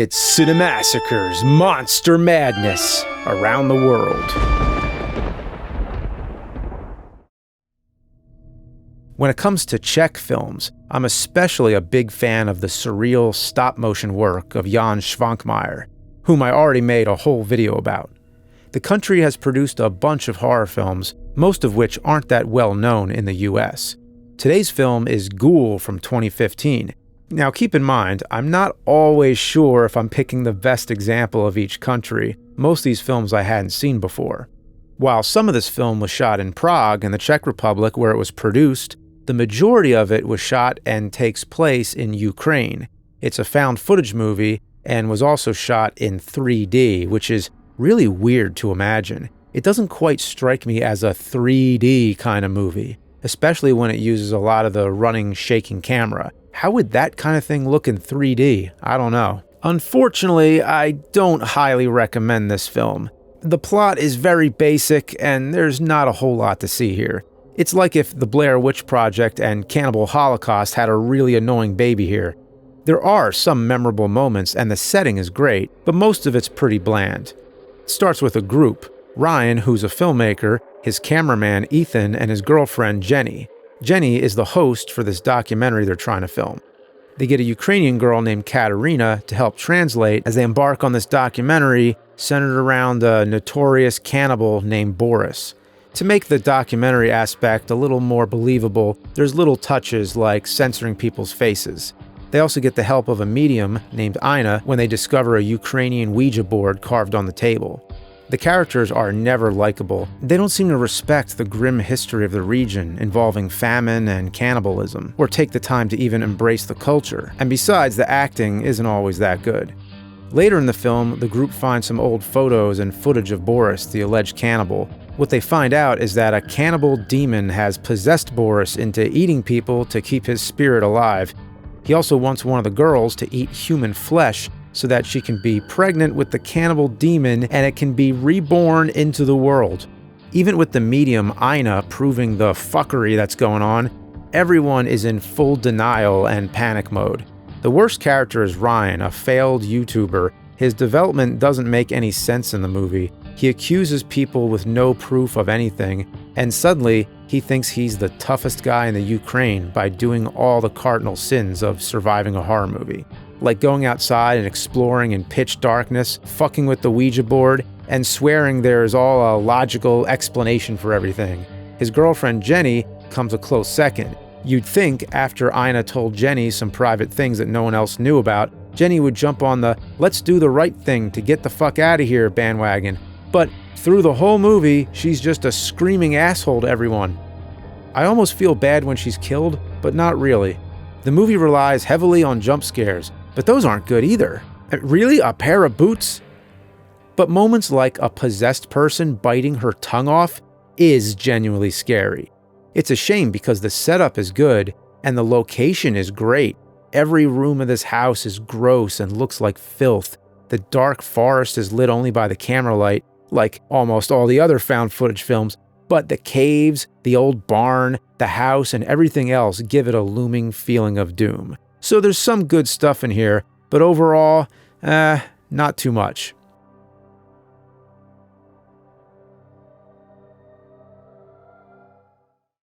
It's Cinemassacre's Monster Madness around the world. When it comes to Czech films, I'm especially a big fan of the surreal stop-motion work of Jan Švankmajer, whom I already made a whole video about. The country has produced a bunch of horror films, most of which aren't that well known in the US. Today's film is Ghoul from 2015. Now keep in mind, I'm not always sure if I'm picking the best example of each country. Most of these films I hadn't seen before. While some of this film was shot in Prague in the Czech Republic where it was produced, the majority of it was shot and takes place in Ukraine. It's a found footage movie and was also shot in 3D, which is really weird to imagine. It doesn't quite strike me as a 3D kind of movie, especially when it uses a lot of the running, shaking camera. How would that kind of thing look in 3D? I don't know. Unfortunately, I don't highly recommend this film. The plot is very basic, and there's not a whole lot to see here. It's like if the Blair Witch Project and Cannibal Holocaust had a really annoying baby here. There are some memorable moments, and the setting is great, but most of it's pretty bland. It starts with a group. Ryan, who's a filmmaker, his cameraman Ethan, and his girlfriend Jenny. Jenny is the host for this documentary they're trying to film. They get a Ukrainian girl named Katerina to help translate as they embark on this documentary centered around a notorious cannibal named Boris. To make the documentary aspect a little more believable, there's little touches like censoring people's faces. They also get the help of a medium named Ina when they discover a Ukrainian Ouija board carved on the table. The characters are never likable. They don't seem to respect the grim history of the region involving famine and cannibalism, or take the time to even embrace the culture. And besides, the acting isn't always that good. Later in the film, the group finds some old photos and footage of Boris, the alleged cannibal. What they find out is that a cannibal demon has possessed Boris into eating people to keep his spirit alive. He also wants one of the girls to eat human flesh so that she can be pregnant with the cannibal demon and it can be reborn into the world. Even with the medium Ina proving the fuckery that's going on, everyone is in full denial and panic mode. The worst character is Ryan, a failed YouTuber. His development doesn't make any sense in the movie. He accuses people with no proof of anything, and suddenly he thinks he's the toughest guy in the Ukraine by doing all the cardinal sins of surviving a horror movie. Like going outside and exploring in pitch darkness, fucking with the Ouija board, and swearing there's all a logical explanation for everything. His girlfriend Jenny comes a close second. You'd think after Ina told Jenny some private things that no one else knew about, Jenny would jump on the let's do the right thing to get the fuck out of here bandwagon. But through the whole movie, she's just a screaming asshole to everyone. I almost feel bad when she's killed, but not really. The movie relies heavily on jump scares, but those aren't good either. Really? A pair of boots? But moments like a possessed person biting her tongue off is genuinely scary. It's a shame because the setup is good and the location is great. Every room of this house is gross and looks like filth. The dark forest is lit only by the camera light, like almost all the other found footage films, but the caves, the old barn, the house, and everything else give it a looming feeling of doom. So there's some good stuff in here, but overall, not too much.